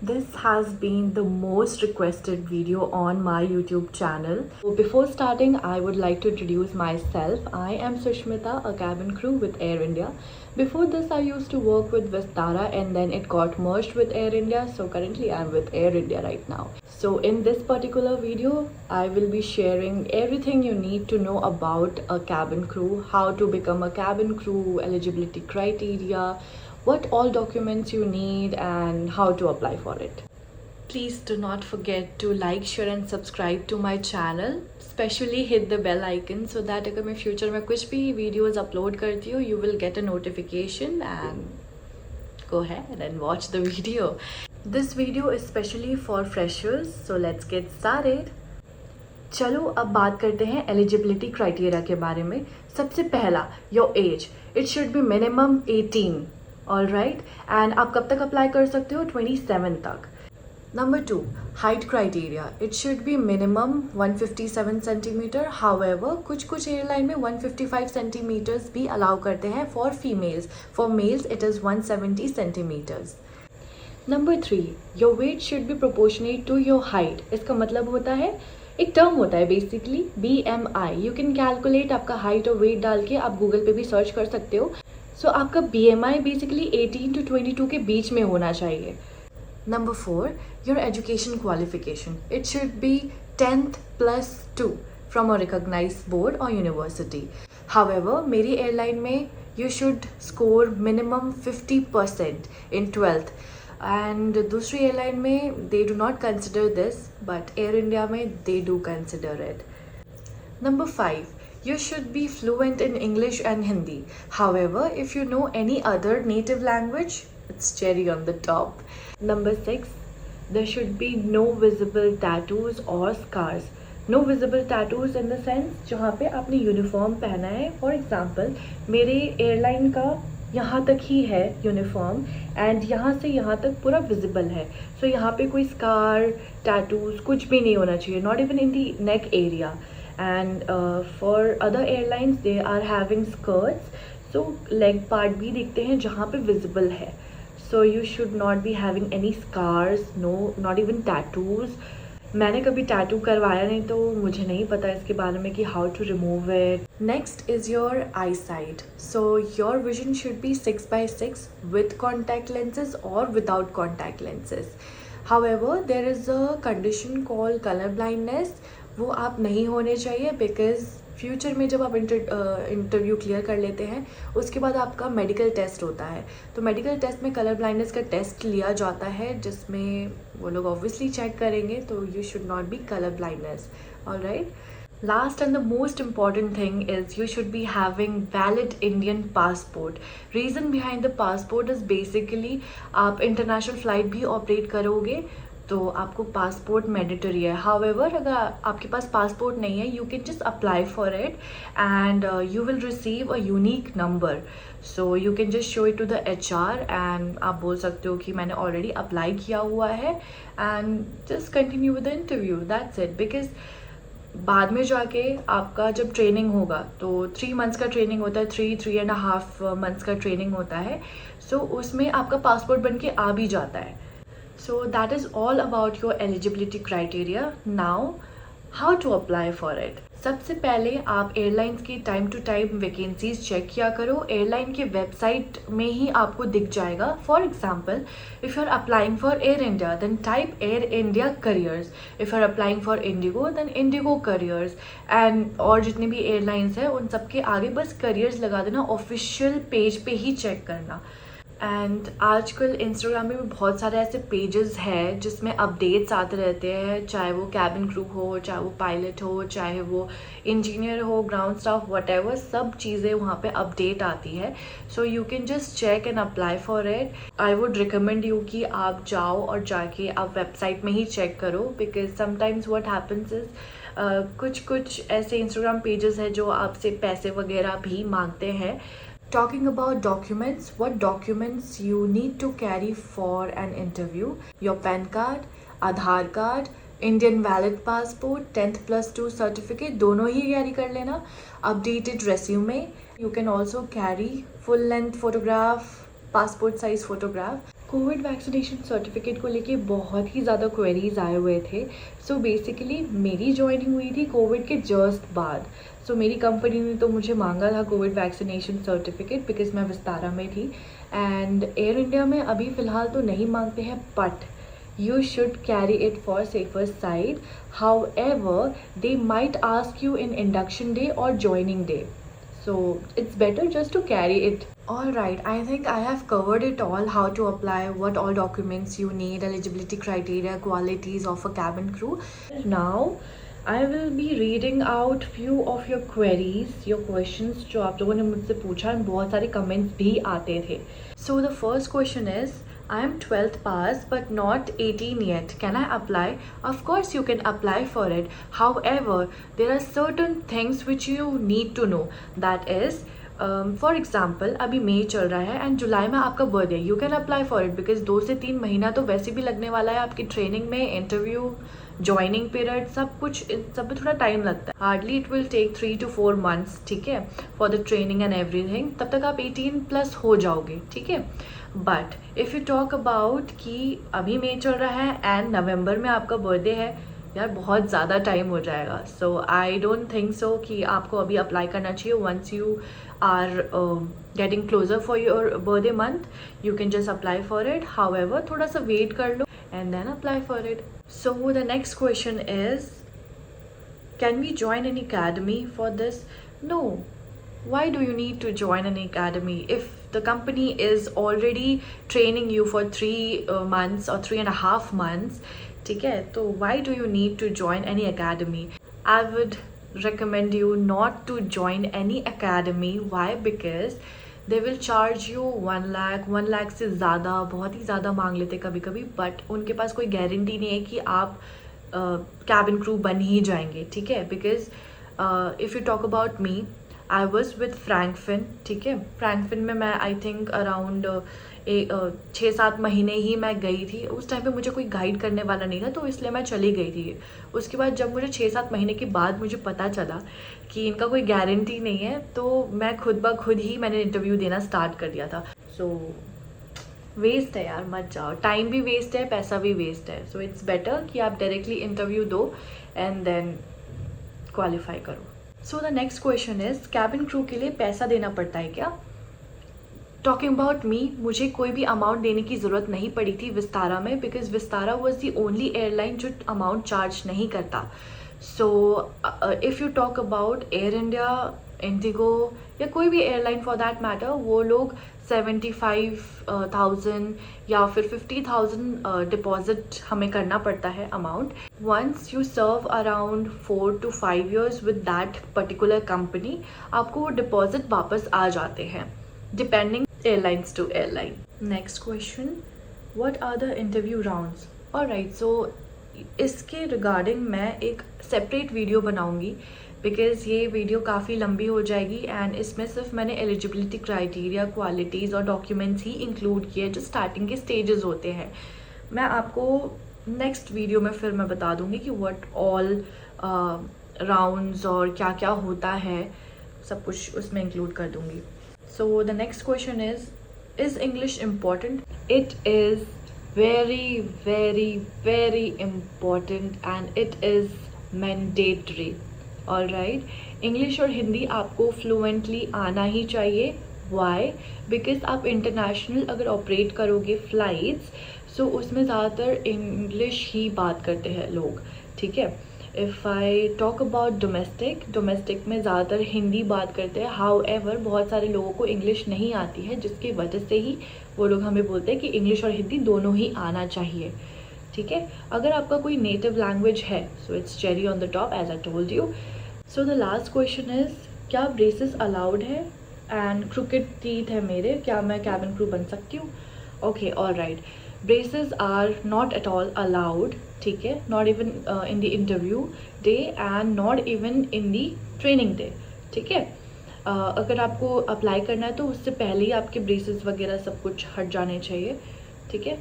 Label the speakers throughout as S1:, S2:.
S1: This has been the most requested video on my YouTube channel. So before starting, I would like to introduce myself. I am Sushmita, a cabin crew with Air India. Before this, I used to work with Vistara and then it got merged with Air India. So currently I'm with Air India right now. So in this particular video, I will be sharing everything you need to know about a cabin crew, how to become a cabin crew, eligibility criteria, what all documents you need and how to apply for it. Please do not forget to like, share and subscribe to my channel. Especially hit the bell icon so that अगर मैं future में कुछ भी videos upload करती हूँ, you will get a notification and go ahead and watch the video. This video is specially for freshers, so let's get started. चलो अब बात करते हैं एलिजिबिलिटी क्राइटेरिया के बारे में. सबसे पहला, your age. It should be minimum 18. All right. And आप कब तक अप्लाई कर सकते हो? 27 तक. Number 2, height criteria. It should be minimum 157 centimetre. However कुछ एयरलाइन में 155 सेंटीमीटर्स भी अलाउ करते हैं for females. For males it is 170 centimetres. Number 3, your weight should be proportionate to your height. इसका मतलब होता है, एक टर्म होता है basically BMI. You can calculate आपका हाइट और वेट डाल के आप गूगल पे भी सर्च कर सकते हो. सो आपका BMI बेसिकली 18 to 22 के बीच में होना चाहिए. Number 4, your education qualification. It should be 10th plus 2 from a recognized board और यूनिवर्सिटी. हाउएवर मेरी एयरलाइन में you should score minimum 50% in 12th. And दूसरी एयरलाइन में they do not consider this, but Air India में they do consider it. Number 5, you should be fluent in English and Hindi. However, if you know any other native language, it's cherry on the top. Number 6, there should be no visible tattoos or scars. No visible tattoos in the sense जहाँ पे आपने uniform पहना है. For example मेरे airline का यहाँ तक ही है यूनिफॉर्म एंड यहाँ से यहाँ तक पूरा विजिबल है. सो यहाँ पे कोई स्कार, टैटूज कुछ भी नहीं होना चाहिए, not even in the neck area. And for other airlines they are having skirts, so leg part भी दिखते हैं जहाँ पे visible है. So you should not be having any scars, no, not even tattoos. मैंने कभी टैटू करवाया नहीं तो मुझे नहीं पता इसके बारे में कि how to remove it. Next is your eyesight. So your vision should be 6/6 with contact lenses or without contact lenses. However, there is a condition called color blindness. वो आप नहीं होने चाहिए बिकॉज फ्यूचर में जब आप इंटरव्यू क्लियर कर लेते हैं उसके बाद आपका मेडिकल टेस्ट होता है. तो मेडिकल टेस्ट में कलर ब्लाइंडनेस का टेस्ट लिया जाता है जिसमें वो लोग ऑब्वियसली चेक करेंगे. तो you should not be colour blindness. All right. Last and the most important thing is you should be having valid Indian passport. Reason behind the passport is basically आप international flight भी operate करोगे तो आपको passport mandatory है. However अगर आपके पास passport नहीं है you can just apply for it and you will receive a unique number. So you can just show it to the HR and आप बोल सकते हो कि मैंने ऑलरेडी अप्लाई किया हुआ है and just continue with the interview. That's it. Because बाद में जाके आपका जब ट्रेनिंग होगा तो 3 months का ट्रेनिंग होता है, 3.5 months का ट्रेनिंग होता है. सो उसमें आपका पासपोर्ट बन के आ भी जाता है. So that is all about your eligibility criteria. Now, how to apply for it? सबसे पहले आप एयरलाइंस की time to time vacancies check किया करो. एयरलाइन के वेबसाइट में ही आपको दिख जाएगा. For example if you are applying for Air India then type Air India careers. If you are applying for IndiGo then IndiGo careers. And और जितने भी एयरलाइंस हैं उन सबके आगे बस करियर्स लगा देना. ऑफिशियल पेज पे ही चेक करना. एंड आजकल इंस्टाग्राम में भी बहुत सारे ऐसे पेजेस हैं जिसमें अपडेट्स आते रहते हैं, चाहे वो कैबिन क्रू हो, चाहे वो पायलट हो, चाहे वो इंजीनियर हो, ग्राउंड स्टाफ, वटेवर, सब चीज़ें वहाँ पे अपडेट आती है. So you can just check and apply for it. I would recommend you कि आप जाओ और जाके आप वेबसाइट में ही चेक करो. Because sometimes what happens is कुछ ऐसे इंस्टाग्राम पेजेस हैं जो आपसे पैसे वगैरह भी मांगते हैं. Talking about documents, what documents you need to carry for an interview? Your PAN card, Aadhaar card, Indian valid passport, 10th plus 2 certificate, दोनों ही कैरी कर लेना. Updated resume. You can also carry full length photograph, passport size photograph. Covid vaccination certificate को लेके बहुत ही ज़्यादा queries आए हुए थे। सो बेसिकली मेरी जॉइनिंग हुई थी कोविड के जस्ट बाद। सो मेरी कंपनी ने तो मुझे मांगा था कोविड वैक्सीनेशन सर्टिफिकेट बिकॉज मैं विस्तारा में थी। एंड एयर इंडिया में अभी फ़िलहाल तो नहीं मांगते हैं, but you should carry it for safer side. However, they might ask you in induction day or joining day, so it's better just to carry it. All right, I think I have covered it all: how to apply, what all documents you need, eligibility criteria, qualities of a cabin crew. Now I will be reading out few of your queries, your questions जो आप लोगों ने मुझसे पूछा, और बहुत सारे comments भी आते थे. So the first question is, I am 12th pass but not 18 yet. Can I apply? Of course you can apply for it. However, there are certain things which you need to know. That is, for example, अभी मई चल रहा है and जुलाई में आपका birthday. You can apply for it because 2 से 3 महीना तो वैसे भी लगने वाला है आपकी ट्रेनिंग में, इंटरव्यू, ज्वाइनिंग पीरियड, सब कुछ, सब में थोड़ा टाइम लगता है. Hardly it will take 3 to 4 months, ठीक है, for the training and everything. तब तक आप 18+ हो जाओगे, ठीक है. But if you talk about कि अभी मई चल रहा है एंड नवंबर में आपका बर्थडे है, यार बहुत ज़्यादा टाइम हो जाएगा. सो आई डोंट थिंक सो कि आपको अभी अप्लाई करना चाहिए. Once you are getting closer for your birthday month, you can just apply for it. However, थोड़ा सा वेट कर लो and then apply for it. So the next question is, can we join an academy for this? No. Why do you need to join an academy if the company is already training you for 3 months or 3.5 months? ठीक है, तो why do you need to join any academy? I would recommend you not to join any academy. Why? Because they will charge you 1 lakh से ज़्यादा, बहुत ही ज़्यादा मांग लेते कभी कभी. बट उनके पास कोई गारंटी नहीं है कि आप कैबिन क्रू बन ही जाएंगे, ठीक है. Because if you talk about me, I was with Frankfinn, ठीक है. फ्रैंकफिन में मैं आई थिंक अराउंड 6-7 महीने ही मैं गई थी. उस टाइम पे मुझे कोई गाइड करने वाला नहीं था, तो इसलिए मैं चली गई थी. उसके बाद जब मुझे 6-7 महीने के बाद मुझे पता चला कि इनका कोई गारंटी नहीं है, तो मैं खुद ब खुद ही मैंने इंटरव्यू देना स्टार्ट कर दिया था. सो वेस्ट है यार, मत जाओ. टाइम भी वेस्ट है, पैसा भी वेस्ट है. सो इट्स बेटर कि आप डायरेक्टली इंटरव्यू दो एंड देन क्वालिफाई करो. सो the next question is, cabin crew के लिए पैसा देना पड़ता है क्या? टॉकिंग अबाउट मी, मुझे कोई भी अमाउंट देने की ज़रूरत नहीं पड़ी थी विस्तारा में, because Vistara was the only airline जो अमाउंट चार्ज नहीं करता. So if you talk about air India, Indigo या कोई भी एयरलाइन फॉर दैट मैटर, वो लोग 75,000 या फिर 50,000 डिपॉजिट हमें करना पड़ता है amount. Once you serve around 4 to 5 years with that particular company, आपको वो डिपॉजिट वापस आ जाते हैं, depending airlines to airline. Next question, what are the interview rounds? Alright, so इसके रिगार्डिंग मैं एक सेपरेट वीडियो बनाऊंगी बिकॉज़ ये वीडियो काफ़ी लंबी हो जाएगी एंड इसमें सिर्फ मैंने एलिजिबिलिटी क्राइटेरिया, क्वालिटीज़ और डॉक्यूमेंट्स ही इंक्लूड किए जो स्टार्टिंग के स्टेजेस होते हैं. मैं आपको नेक्स्ट वीडियो में फिर मैं बता दूंगी कि व्हाट ऑल राउंड्स और क्या क्या होता है, सब कुछ उसमें इंक्लूड कर दूंगी. सो the next question is English important? It is very very very important and it is mandatory. All right, English और हिंदी आपको फ्लुएंटली आना ही चाहिए. वाई? बिकॉज आप इंटरनेशनल अगर ऑपरेट करोगे फ़्लाइट्स, सो उसमें ज़्यादातर इंग्लिश ही बात करते हैं लोग, ठीक है. If I talk about domestic में ज़्यादातर हिंदी बात करते हैं. हाउएवर, बहुत सारे लोगों को इंग्लिश नहीं आती है, जिसकी वजह से ही वो लोग हमें बोलते हैं कि इंग्लिश और हिंदी दोनों ही आना चाहिए, ठीक है. अगर आपका कोई नेटिव लैंग्वेज है, so it's cherry on the top as I told you. So the last question is, क्या ब्रेसेस अलाउड है? एंड क्रुकेड टीथ है मेरे, क्या मैं कैबिन क्रू बन सकती हूँ? Okay, all right, braces are not at all allowed, ठीक है. Not even in the interview day and not even in the training day, ठीक है. अगर आपको अप्लाई करना है तो उससे पहले ही आपके ब्रेसेस वगैरह सब कुछ हट जाने चाहिए, ठीक है.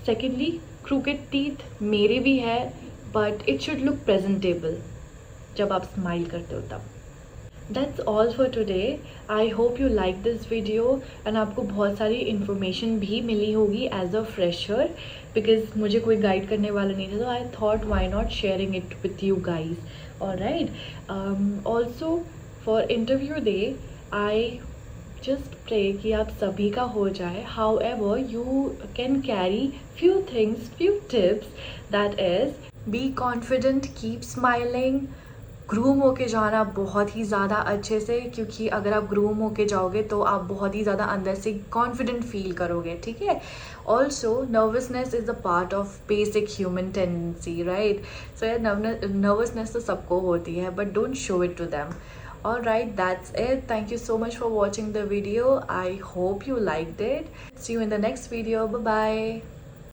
S1: सेकेंडली, क्रूकेड टीथ मेरे भी है, but it should look presentable जब आप स्माइल करते हो तब. That's all for today. I hope you like this video and आपको बहुत सारी information भी मिली होगी as a fresher because मुझे कोई guide करने वाला नहीं था, तो I thought why not sharing it with you guys. Alright. Also for interview day, I just pray कि आप सभी का हो जाए. However, you can carry few things, few tips, that is be confident, keep smiling, groom होके जाना बहुत ही ज़्यादा अच्छे से, क्योंकि अगर आप ग्रूम होके जाओगे तो आप बहुत ही ज़्यादा अंदर से कॉन्फिडेंट फील करोगे, ठीक है. Also nervousness is a part of basic human tendency, right. So यार नर्वसनेस तो सबको होती है, but don't show it to them. Alright, that's it. Thank you so much for watching the video. I hope you liked it. See you in the next video. Bye bye.